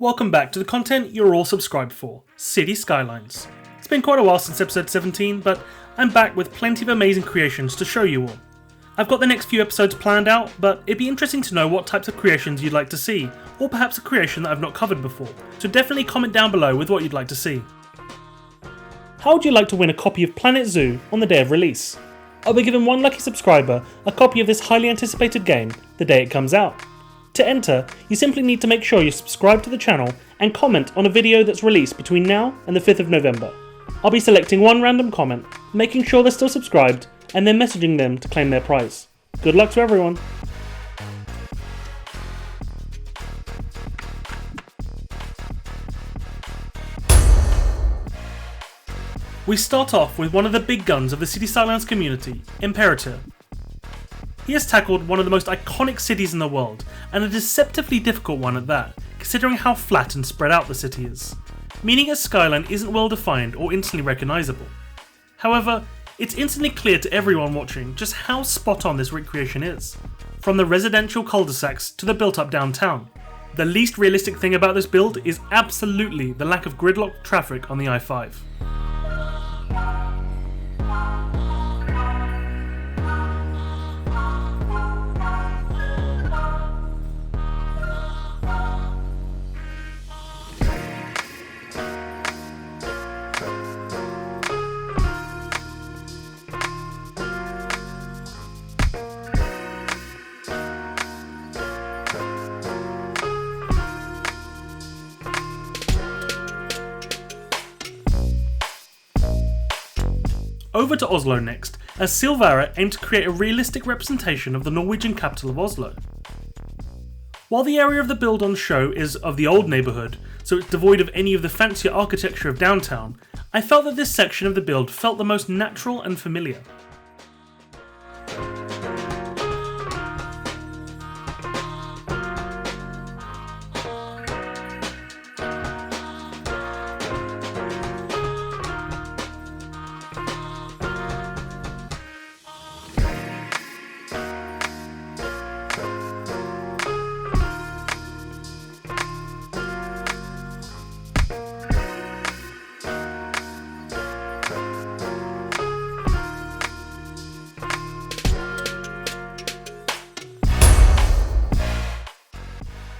Welcome back to the content you're all subscribed for, City Skylines. It's been quite a while since episode 17, but I'm back with plenty of amazing creations to show you all. I've got the next few episodes planned out, but it'd be interesting to know what types of creations you'd like to see, or perhaps a creation that I've not covered before, so definitely comment down below with what you'd like to see. How would you like to win a copy of Planet Zoo on the day of release? I'll be giving one lucky subscriber a copy of this highly anticipated game the day it comes out. To enter, you simply need to make sure you subscribe to the channel and comment on a video that's released between now and the 5th of November. I'll be selecting one random comment, making sure they're still subscribed, and then messaging them to claim their prize. Good luck to everyone! We start off with one of the big guns of the City Skylines community, Imperator. He has tackled one of the most iconic cities in the world, and a deceptively difficult one at that, considering how flat and spread out the city is, meaning a skyline isn't well defined or instantly recognisable. However, it's instantly clear to everyone watching just how spot on this recreation is, from the residential cul-de-sacs to the built up downtown. The least realistic thing about this build is absolutely the lack of gridlocked traffic on the I-5. Over to Oslo next, as Silvara aimed to create a realistic representation of the Norwegian capital of Oslo. While the area of the build on show is of the old neighbourhood, so it's devoid of any of the fancier architecture of downtown, I felt that this section of the build felt the most natural and familiar.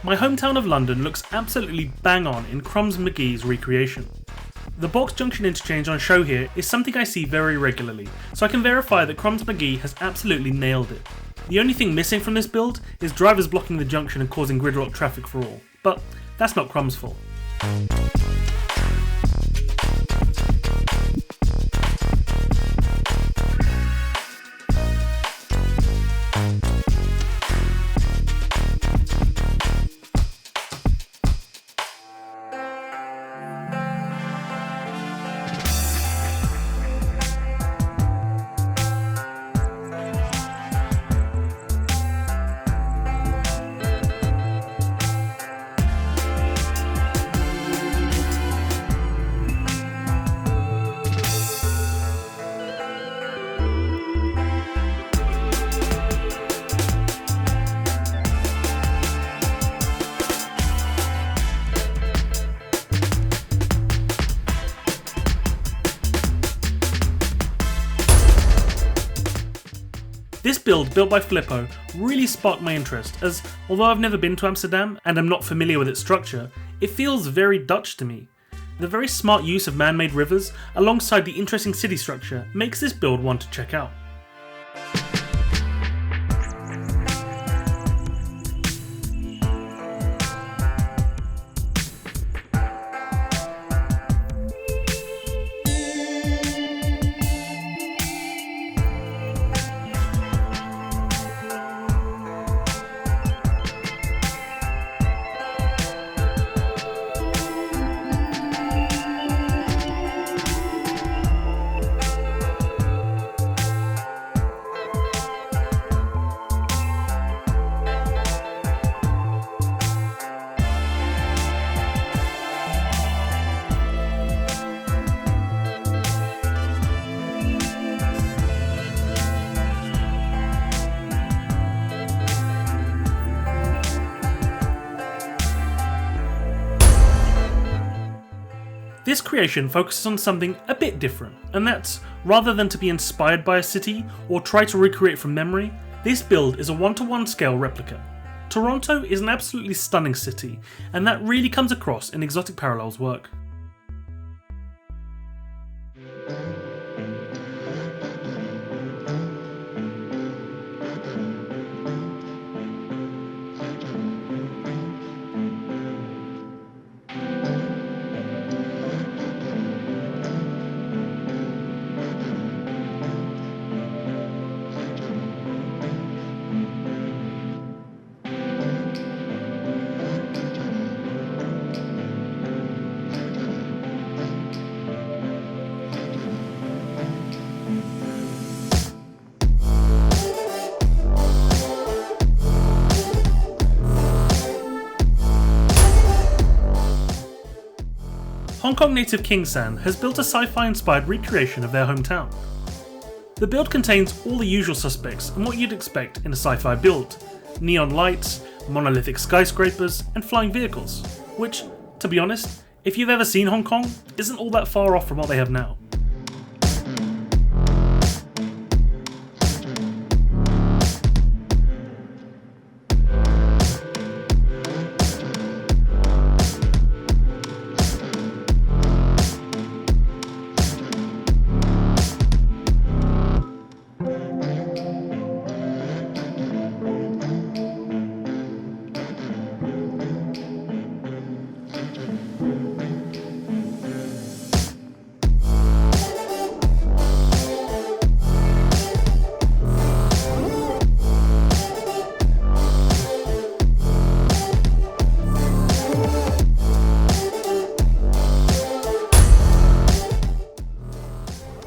My hometown of London looks absolutely bang on in Crumbs McGee's recreation. The box junction interchange on show here is something I see very regularly, so I can verify that Crumbs McGee has absolutely nailed it. The only thing missing from this build is drivers blocking the junction and causing gridlock traffic for all, but that's not Crumbs' fault. This build, built by Flippo, really sparked my interest, as although I've never been to Amsterdam and am not familiar with its structure, it feels very Dutch to me. The very smart use of man-made rivers, alongside the interesting city structure, makes this build one to check out. This creation focuses on something a bit different, and that's, rather than to be inspired by a city or try to recreate from memory, this build is a 1:1 scale replica. Toronto is an absolutely stunning city, and that really comes across in Exotic Parallels' work. Hong Kong native King San has built a sci-fi inspired recreation of their hometown. The build contains all the usual suspects and what you'd expect in a sci-fi build: neon lights, monolithic skyscrapers, and flying vehicles, which, to be honest, if you've ever seen Hong Kong, isn't all that far off from what they have now.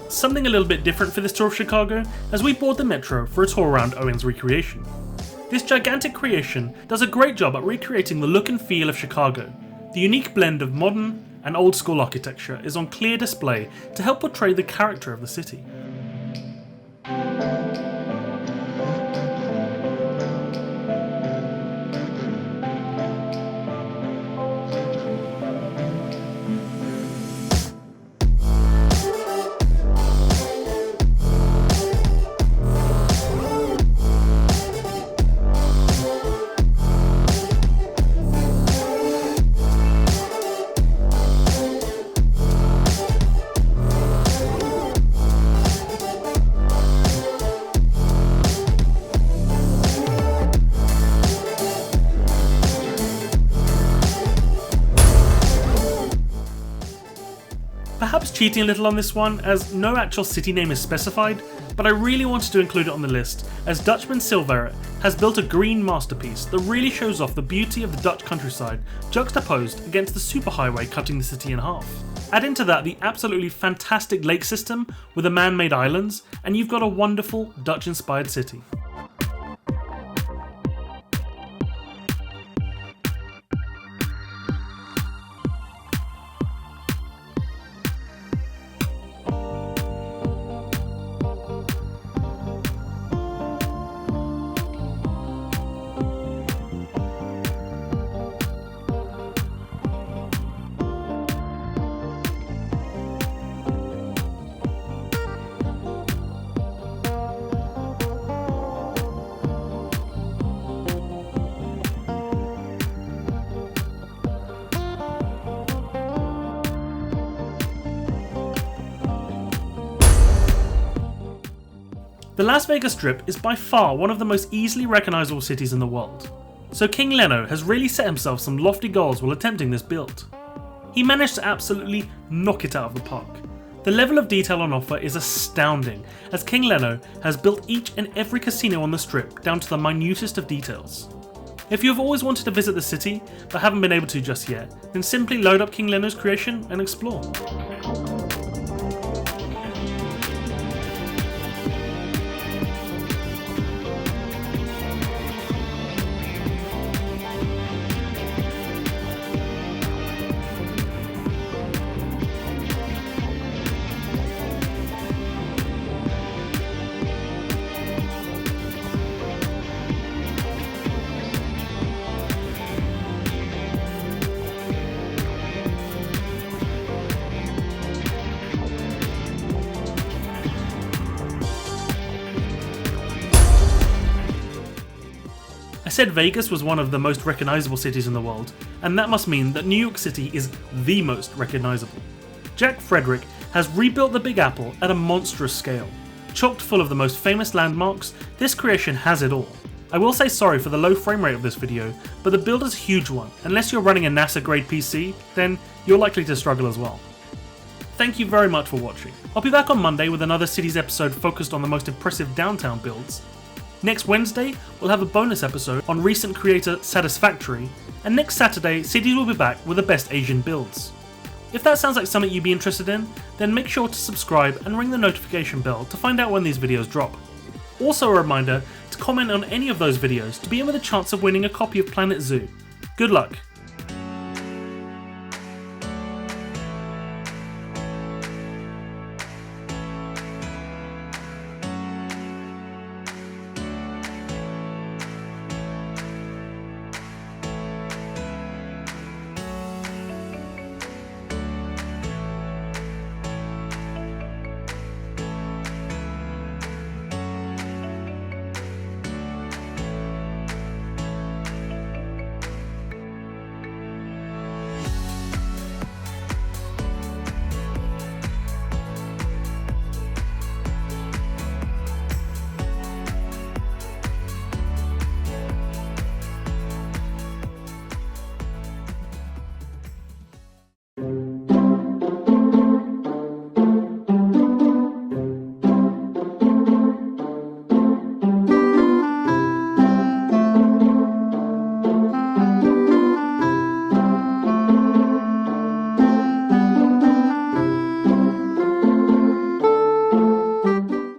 Something a little bit different for this tour of Chicago, as we board the metro for a tour around Owen's recreation. This gigantic creation does a great job at recreating the look and feel of Chicago. The unique blend of modern and old school architecture is on clear display to help portray the character of the city. Perhaps cheating a little on this one, as no actual city name is specified, but I really wanted to include it on the list, as Dutchman Silveret has built a green masterpiece that really shows off the beauty of the Dutch countryside juxtaposed against the superhighway cutting the city in half. Add into that the absolutely fantastic lake system with the man-made islands, and you've got a wonderful Dutch-inspired city. The Las Vegas Strip is by far one of the most easily recognisable cities in the world, so King Leno has really set himself some lofty goals while attempting this build. He managed to absolutely knock it out of the park. The level of detail on offer is astounding, as King Leno has built each and every casino on the Strip down to the minutest of details. If you have always wanted to visit the city but haven't been able to just yet, then simply load up King Leno's creation and explore. said Vegas was one of the most recognizable cities in the world, and that must mean that New York City is the most recognizable. Jack Frederick has rebuilt the Big Apple at a monstrous scale. Chocked full of the most famous landmarks, this creation has it all. I will say sorry for the low frame rate of this video, but the build is a huge one. Unless you're running a NASA grade PC, then you're likely to struggle as well. Thank you very much for watching. I'll be back on Monday with another Cities episode focused on the most impressive downtown builds. Next Wednesday, we'll have a bonus episode on recent creator Satisfactory, and next Saturday, Cities will be back with the best Asian builds. If that sounds like something you'd be interested in, then make sure to subscribe and ring the notification bell to find out when these videos drop. Also a reminder to comment on any of those videos to be in with a chance of winning a copy of Planet Zoo. Good luck!